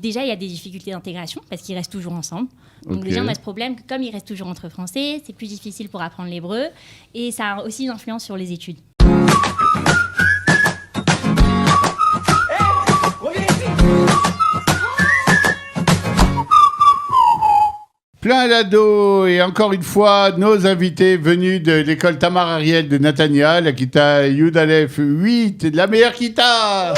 déjà, il y a des difficultés d'intégration parce qu'ils restent toujours ensemble. Donc déjà, on a ce problème que comme ils restent toujours entre Français, c'est plus difficile pour apprendre l'hébreu et ça a aussi une influence sur les études. Plein d'ado et encore une fois, nos invités venus de l'école Tamar Ariel de Natania, la Kita Yud Aleph 8, la meilleure Kita.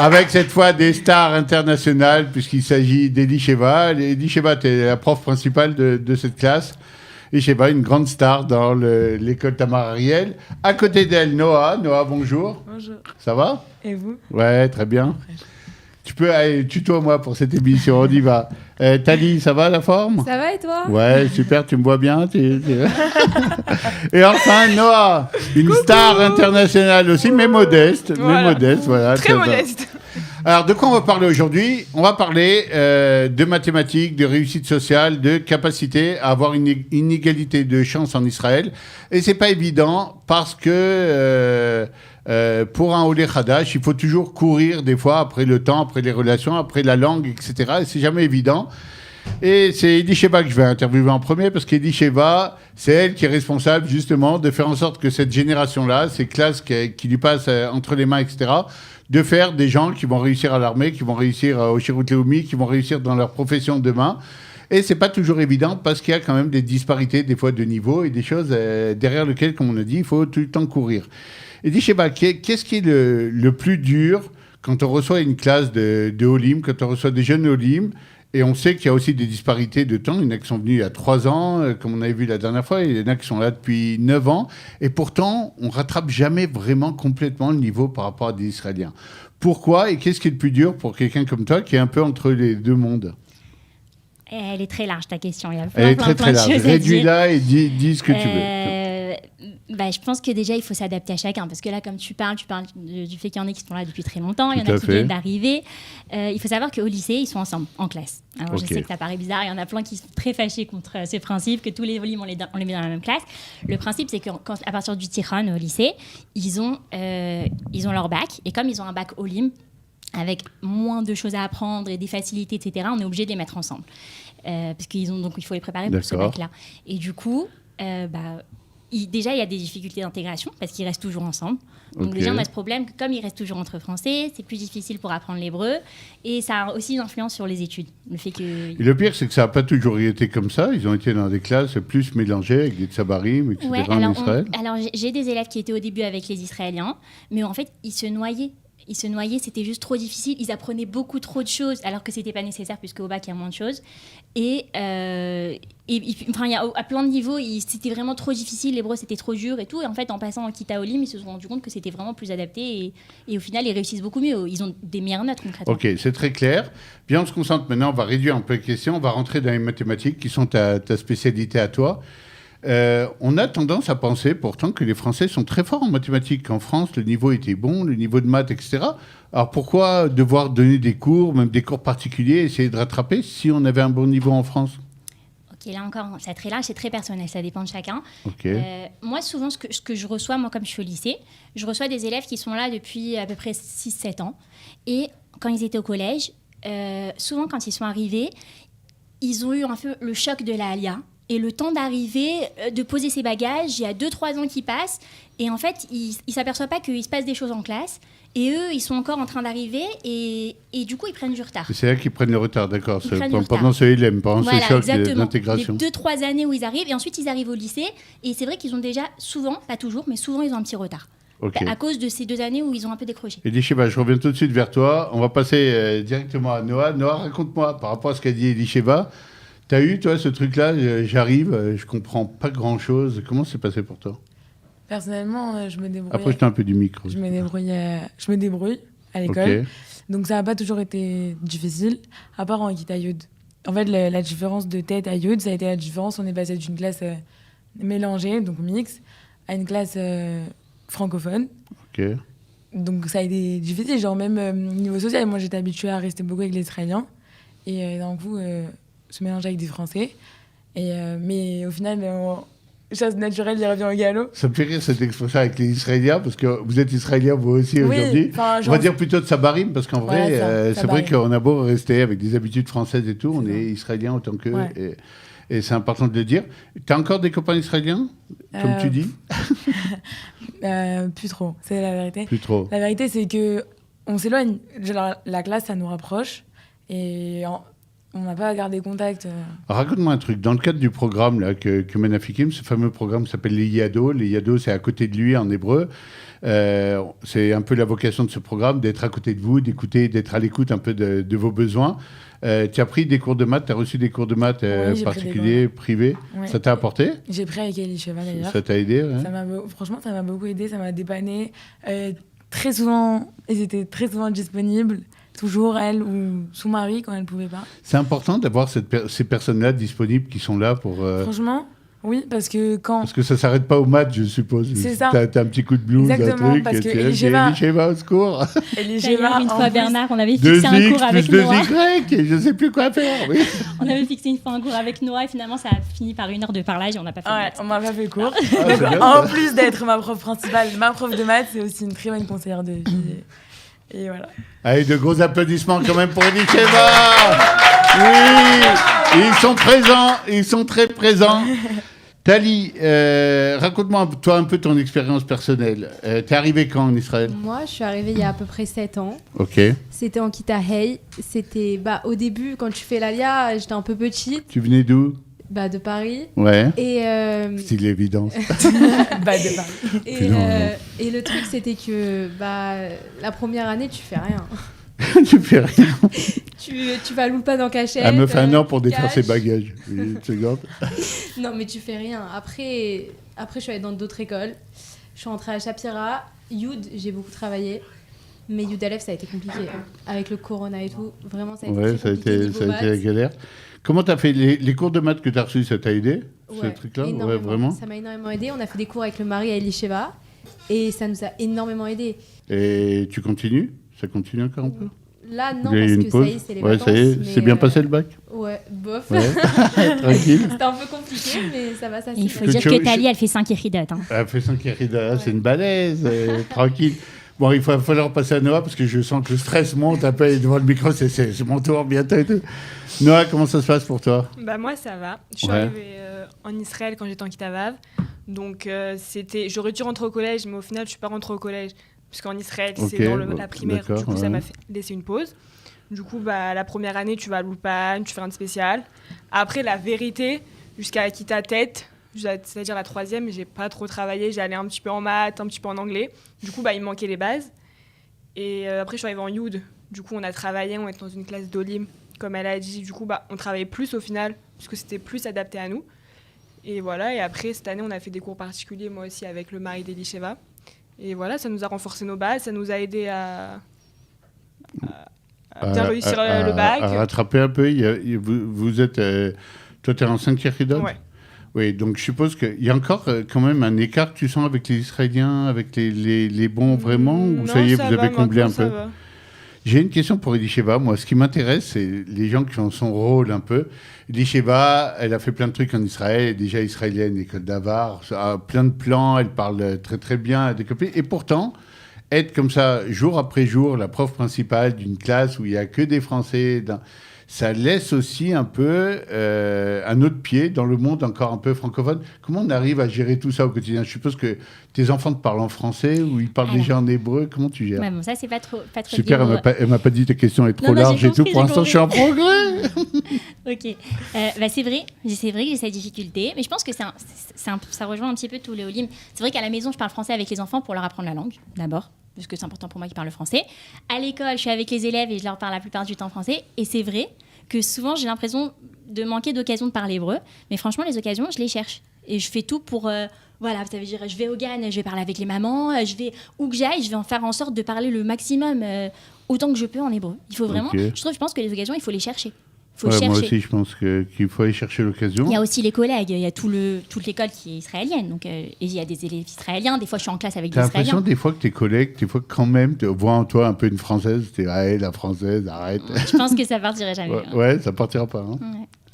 Avec cette fois des stars internationales, puisqu'il s'agit d'Eli Sheva. Eli Sheva, tu es la prof principale de cette classe. Eli Sheva, une grande star dans l'école Tamar Ariel. À côté d'elle, Noah. Noah, bonjour. Bonjour. Ça va? Et vous? Ouais, très bien. Tu peux aller tutoie-moi pour cette émission, on y va. Tali, ça va la forme? Ça va et toi? Ouais, super, tu me vois bien. Et enfin, Noah, une star internationale aussi, mais modeste. Voilà. Voilà, Très modeste. Alors, de quoi on va parler aujourd'hui? On va parler de mathématiques, de réussite sociale, de capacité à avoir une inégalité de chance en Israël. Et c'est pas évident parce que pour un Olé Hadash, il faut toujours courir des fois après le temps, après les relations, après la langue, etc. Et c'est jamais évident. Et c'est Eli Sheva que je vais interviewer en premier parce qu'Eli Sheva, c'est elle qui est responsable justement de faire en sorte que cette génération-là, ces classes qui lui passent entre les mains, etc., de faire des gens qui vont réussir à l'armée, qui vont réussir au Shirut Leumi, qui vont réussir dans leur profession demain. Et c'est pas toujours évident parce qu'il y a quand même des disparités des fois de niveau et des choses derrière lesquelles, comme on a dit, il faut tout le temps courir. Eli Sheva, qu'est-ce qui est le plus dur quand on reçoit une classe de Olim, quand on reçoit des jeunes Olim? Et on sait qu'il y a aussi des disparités de temps. Il y en a qui sont venus il y a 3 ans, comme on avait vu la dernière fois. Il y en a qui sont là depuis 9 ans. Et pourtant, on ne rattrape jamais vraiment complètement le niveau par rapport à des Israéliens. Pourquoi et qu'est-ce qui est le plus dur pour quelqu'un comme toi qui est un peu entre les deux mondes? Elle est très large, ta question. Il y a Elle est plein très de large. choses à dire. Réduis-la et dis ce que tu veux. Je pense que déjà, il faut s'adapter à chacun. Parce que là, comme tu parles du fait qu'il y en a qui sont là depuis très longtemps, il y en a qui viennent d'arriver. Il faut savoir qu'au lycée, ils sont ensemble, en classe. Alors, je sais que ça paraît bizarre. Il y en a plein qui sont très fâchés contre ce principe, que tous les volumes, on les met dans la même classe. Le principe, c'est qu'à partir du Tiran au lycée, ils ont leur bac. Et comme ils ont un bac Olim, avec moins de choses à apprendre et des facilités, etc., on est obligé de les mettre ensemble. Parce qu'il faut les préparer pour ce bac-là. Et du coup, déjà, il y a des difficultés d'intégration parce qu'ils restent toujours ensemble. Donc déjà, on a ce problème que comme ils restent toujours entre Français, c'est plus difficile pour apprendre l'hébreu. Et ça a aussi une influence sur les études. Et le pire, c'est que ça n'a pas toujours été comme ça. Ils ont été dans des classes plus mélangées avec des tsabarim, etc. en Israël. Alors, j'ai des élèves qui étaient au début avec les Israéliens, mais en fait, ils se noyaient, c'était juste trop difficile. Ils apprenaient beaucoup trop de choses, alors que c'était pas nécessaire, puisque au bac, il y a moins de choses. Et à plein de niveaux, c'était vraiment trop difficile. L'hébreu, c'était trop dur et tout. Et en fait, en passant en Kita Olim, ils se sont rendus compte que c'était vraiment plus adapté. Et au final, ils réussissent beaucoup mieux. Ils ont des meilleures notes, concrètement. Ok, c'est très clair. Bien, on se concentre maintenant. On va réduire un peu les questions. On va rentrer dans les mathématiques, qui sont ta spécialité à toi. On a tendance à penser pourtant que les Français sont très forts en mathématiques. En France, le niveau était bon, le niveau de maths, etc. Alors pourquoi devoir donner des cours, même des cours particuliers, essayer de rattraper si on avait un bon niveau en France? Ok, là encore, c'est très large, c'est très personnel, ça dépend de chacun. Okay. Moi, souvent, ce que je reçois, moi, comme je suis au lycée, je reçois des élèves qui sont là depuis à peu près 6-7 ans. Et quand ils étaient au collège, souvent, quand ils sont arrivés, ils ont eu un peu le choc de la Alia. Et le temps d'arriver, de poser ses bagages, il y a 2-3 ans qui passent. Et en fait, ils ne s'aperçoivent pas qu'il se passe des choses en classe. Et eux, ils sont encore en train d'arriver. Et du coup, ils prennent du retard. C'est là qu'ils prennent le retard, d'accord. Pendant ce LM, pendant ce choc d'intégration. Les 2-3 années où ils arrivent. Et ensuite, ils arrivent au lycée. Et c'est vrai qu'ils ont déjà, souvent, pas toujours, mais souvent, ils ont un petit retard. Okay. À cause de ces 2 années où ils ont un peu décroché. Eli Sheva, je reviens tout de suite vers toi. On va passer directement à Noah. Noah, raconte-moi, par rapport à ce qu'a dit Eli Sheva, t'as eu, toi, ce truc-là, j'arrive, je comprends pas grand-chose. Comment c'est passé pour toi? Personnellement, je me débrouille. Approche-toi un peu du micro. Je me débrouille à l'école. Okay. Donc ça n'a pas toujours été difficile, à part en Kita Yud. En fait, la différence de tête à Yud, ça a été la différence. On est passé d'une classe mélangée, donc mixte, à une classe francophone. Ok. Donc ça a été difficile, genre même niveau social. Moi, j'étais habituée à rester beaucoup avec les Israéliens. Et d'un coup, se mélanger avec des Français. Mais au final, chasse naturelle, il revient au galop. Ça me fait rire cette expression avec les Israéliens, parce que vous êtes Israélien vous aussi aujourd'hui. On va dire plutôt de Sabarim, parce qu'en vrai, c'est vrai qu'on a beau rester avec des habitudes françaises et tout, on est Israélien autant qu'eux. Ouais. Et c'est important de le dire. Tu as encore des copains israéliens, comme tu dis? Plus trop, c'est la vérité. Plus trop. La vérité, c'est qu'on s'éloigne. Genre, la classe, ça nous rapproche. Et on n'a pas à garder contact. Raconte-moi un truc. Dans le cadre du programme là, que mène Afikim, ce fameux programme s'appelle les Yado. Les Yado, c'est à côté de lui en hébreu. C'est un peu la vocation de ce programme, d'être à côté de vous, d'écouter, d'être à l'écoute un peu de vos besoins. Tu as pris des cours de maths, tu as reçu des cours de maths particuliers, privés. Ouais. Ça t'a apporté? J'ai pris avec Elisheva d'ailleurs. Ça t'a aidé? Ouais. Franchement, ça m'a beaucoup aidé, ça m'a dépanné. Très souvent, ils étaient très souvent disponibles. Toujours elle ou son mari quand elle ne pouvait pas. C'est important d'avoir ces personnes-là disponibles qui sont là pour... Franchement, oui, parce que quand... Parce que ça ne s'arrête pas au maths, je suppose. C'est ça. T'as un petit coup de blues, exactement, un truc. Parce que Elisheva au secours. Elisheva, une fois Bernard, on avait fixé un cours avec Noah. 2X, et je ne sais plus quoi faire. Oui. On avait fixé une fois un cours avec Noah et finalement ça a fini par 1 heure de parlage et on n'a pas fait de maths. On m'a pas fait cours. En plus d'être ma prof principale, ma prof de maths, c'est aussi une très bonne conseillère de vie. Et voilà. Allez, de gros applaudissements quand même pour Elisheva. Oui, ils sont très présents. Tali, raconte-moi toi un peu ton expérience personnelle. T'es arrivée quand en Israël? Moi, je suis arrivée il y a à peu près 7 ans. Ok. C'était en Kita Hey. C'était, au début, quand tu fais l'Alia, j'étais un peu petite. Tu venais d'où? De Paris. Ouais. Et c'est l'évidence. De Paris. Et le truc, c'était que la première année, tu fais rien. Tu fais rien. tu vas à l'Ulpan en cachette. Elle me fait 1 an pour défaire ses bagages. Une seconde. Non, mais tu fais rien. Après, je suis allée dans d'autres écoles. Je suis rentrée à Shapira. Yud, j'ai beaucoup travaillé. Mais Yud Aleph, ça a été compliqué. Avec le corona et tout. Vraiment, ça a été très compliqué. Ça a été la galère. Comment tu as fait les cours de maths que tu as reçus? Ça t'a aidé, ce truc-là? Ouais, vraiment. Ça m'a énormément aidé. On a fait des cours avec le mari à Elisheva. Et ça nous a énormément aidé. Et tu continues? Ça continue encore un peu? Là, non, parce que ça y est, c'est les vacances. Ça y est, c'est bien passé le bac? Ouais, bof. Ouais. Tranquille. C'était un peu compliqué, mais ça va, ça Il faut dire que Tali, elle fait 5 Yeridot. Elle fait 5 Yeridot, c'est une balèze, tranquille. Bon, il va falloir passer à Noah, parce que je sens que le stress monte un peu devant le micro, c'est mon tour bientôt et tout. Noah, comment ça se passe pour toi? Moi, ça va. Je suis arrivée en Israël quand j'étais en Kitavav. Donc, j'aurais dû rentrer au collège, mais au final, je ne suis pas rentrée au collège. Parce qu'en Israël, c'est dans la primaire. Du coup, ça m'a laissé une pause. Du coup, la première année, tu vas à l'Ulpan, tu fais un spécial. Après, la vérité, jusqu'à Kita Tête, c'est-à-dire la 3e, j'ai pas trop travaillé. J'allais un petit peu en maths, un petit peu en anglais. Du coup, il me manquait les bases. Et après, je suis arrivée en Yud. Du coup, on a travaillé, on était dans une classe d'Olim, comme elle a dit. Du coup, on travaillait plus au final, puisque c'était plus adapté à nous. Et voilà, et après, cette année, on a fait des cours particuliers, moi aussi, avec le mari d'Elisheva. Et voilà, ça nous a renforcé nos bases, ça nous a aidé à bien réussir le bac. À rattraper un peu. Vous êtes... toi, tu es en 5 Yeridot? Ouais. Oui, donc je suppose qu'il y a encore quand même un écart que tu sens avec les Israéliens, avec les bons vraiment, ou ça y est, vous avez comblé un peu? J'ai une question pour Elisheva. Moi, ce qui m'intéresse, c'est les gens qui ont son rôle un peu. Elisheva, elle a fait plein de trucs en Israël, elle est déjà israélienne, école d'Avar, plein de plans, elle parle très très bien à des copines. Et pourtant, être comme ça, jour après jour, la prof principale d'une classe où il n'y a que des Français, ça laisse aussi un peu un autre pied dans le monde encore un peu francophone. Comment on arrive à gérer tout ça au quotidien? Je suppose que tes enfants te parlent en français ou ils parlent déjà en hébreu. Comment tu gères? Ça, c'est pas trop super, elle m'a pas dit ta question est trop large et tout. Pour l'instant, je suis en progrès. Ok. C'est vrai que j'ai cette difficulté, mais je pense que ça rejoint un petit peu tous les Olim. C'est vrai qu'à la maison, je parle français avec les enfants pour leur apprendre la langue, d'abord, parce que c'est important pour moi qu'ils parlent le français. À l'école, je suis avec les élèves et je leur parle la plupart du temps français. Et c'est vrai que souvent, j'ai l'impression de manquer d'occasions de parler hébreu. Mais franchement, les occasions, je les cherche. Et je fais tout pour... ça veut dire, je vais au GAN, je vais parler avec les mamans, où que j'aille, je vais en faire en sorte de parler le maximum, autant que je peux en hébreu. Il faut vraiment... Okay. Je pense que les occasions, il faut les chercher. Moi aussi, je pense qu'il faut aller chercher l'occasion. Il y a aussi les collègues, il y a toute l'école qui est israélienne. Donc, et il y a des élèves israéliens. Des fois, je suis en classe avec des Israéliens. T'as l'impression des fois que tes collègues, quand même, te voient en toi un peu une Française. T'es la Française, arrête. Je pense que ça partirait jamais. Ouais, ça partira pas. Hein.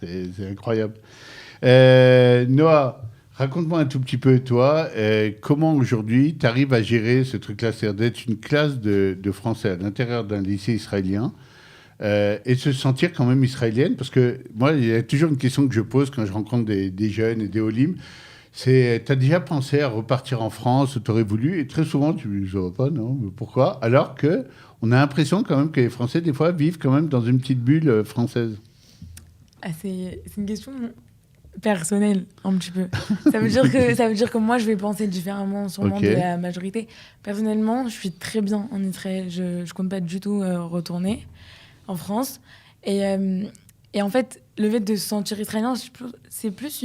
Ouais. C'est incroyable. Noah, Raconte-moi un tout petit peu, toi, comment aujourd'hui tu arrives à gérer ce truc-là, c'est-à-dire d'être une classe de français à l'intérieur d'un lycée israélien et se sentir quand même israélienne, parce que moi, il y a toujours une question que je pose quand je rencontre des jeunes et des Olim, c'est, t'as déjà pensé à repartir en France, t'aurais voulu, et très souvent, tu ne vois pas, non, mais pourquoi? Alors qu'on a l'impression quand même que les Français, des fois, vivent quand même dans une petite bulle française. C'est une question personnelle, un petit peu. Ça veut dire que moi, je vais penser différemment sûrement de la majorité. Personnellement, je suis très bien en Israël. Je ne compte pas du tout retourner en France. Et en fait, le fait de se sentir israélien, c'est plus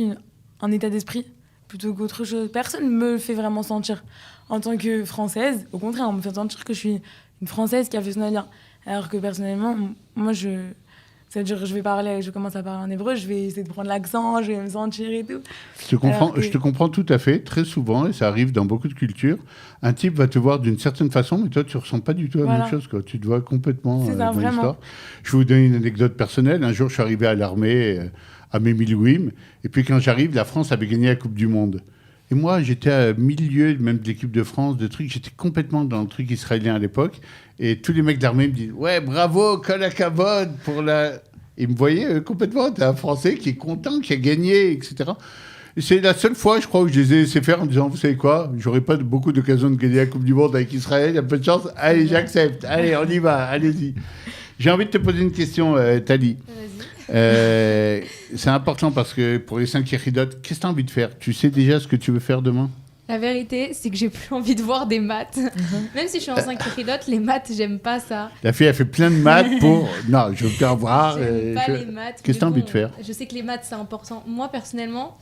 un état d'esprit plutôt qu'autre chose. Personne ne me le fait vraiment sentir. En tant que Française, au contraire, on me fait sentir que je suis une Française qui a fait son alliance. Alors que personnellement, moi, ça veut dire que je commence à parler en hébreu, je vais essayer de prendre l'accent, je vais me sentir et tout. Je te comprends tout à fait. Très souvent, et ça arrive dans beaucoup de cultures, un type va te voir d'une certaine façon, mais toi, tu ne ressens pas du tout la même chose. Quoi. Tu te vois complètement dans l'histoire. Je vais vous donner une anecdote personnelle. Un jour, je suis arrivé à l'armée, à mes Milouim, et puis quand j'arrive, la France avait gagné la Coupe du Monde. Et moi, j'étais à milieu même de l'équipe de France, de trucs. J'étais complètement dans le truc israélien à l'époque. Et tous les mecs de l'armée me disent « Ouais, bravo, kol hakavod pour la... » Ils me voyaient complètement. T'es un Français qui est content, qui a gagné, etc. Et c'est la seule fois, je crois, où je les ai laissés faire en disant « Vous savez quoi, j'aurais pas beaucoup d'occasion de gagner la Coupe du Monde avec Israël. Il y a peu de chance. Allez, j'accepte. Allez, on y va. Allez-y. » J'ai envie de te poser une question, Tali. C'est important parce que pour les 5 Yechidot, qu'est-ce que tu as envie de faire? Tu sais déjà ce que tu veux faire demain? La vérité, c'est que j'ai plus envie de voir des maths. Même si je suis en 5 Yechidot, les maths, j'aime pas ça. La fille a fait plein de maths pour... Non, je veux bien voir. J'aime pas les maths. Qu'est-ce que tu as envie de faire? Je sais que les maths, c'est important. Moi, personnellement,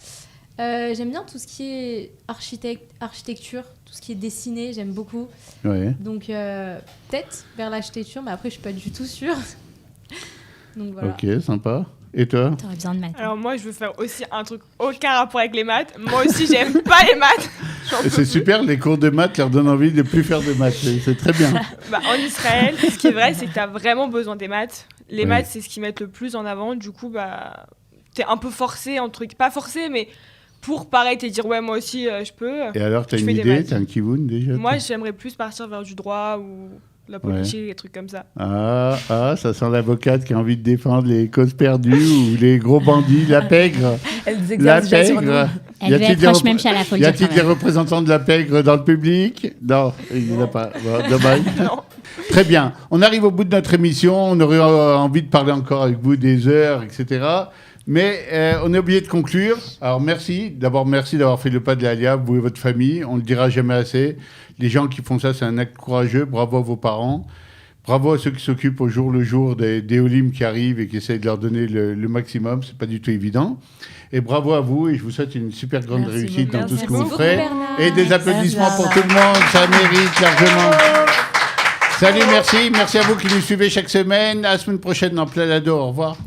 j'aime bien tout ce qui est architecture, tout ce qui est dessiné, j'aime beaucoup. Ouais. Donc, peut-être vers l'architecture, mais après, je suis pas du tout sûre. Donc, voilà. Ok, sympa. Et toi? T'aurais besoin de maths. Alors moi, je veux faire aussi un truc aucun rapport avec les maths. Moi aussi, j'aime pas les maths. C'est super, les cours de maths leur donnent envie de plus faire de maths. C'est très bien. En Israël, ce qui est vrai, c'est que t'as vraiment besoin des maths. Les maths, c'est ce qu'ils mettent le plus en avant. Du coup, t'es un peu forcé, pas forcé, mais pour pareil, te dire ouais, moi aussi, je peux. Et alors, t'as une idée? T'as un kivoun déjà? Moi, j'aimerais plus partir vers du droit ou la politique, des trucs comme ça. Ah, ça sent l'avocate qui a envie de défendre les causes perdues ou les gros bandits, la pègre. La pègre. Elle veut être proche même chez la police. Y a-t-il des représentants de la pègre dans le public? Non, il n'y en a pas. Bon, dommage. Non. Très bien. On arrive au bout de notre émission. On aurait envie de parler encore avec vous des heures, etc. Mais on a oublié de conclure. Alors merci d'avoir fait le pas de l'Alia, vous et votre famille. On ne le dira jamais assez. Les gens qui font ça, c'est un acte courageux. Bravo à vos parents. Bravo à ceux qui s'occupent au jour le jour des Olim qui arrivent et qui essayent de leur donner le maximum. C'est pas du tout évident. Et bravo à vous. Et je vous souhaite une super grande réussite dans tout ce que vous ferez. Et des applaudissements pour tout le monde. Ça mérite largement. Salut, merci. Merci à vous qui nous suivez chaque semaine. À la semaine prochaine dans Plein Lado. Au revoir.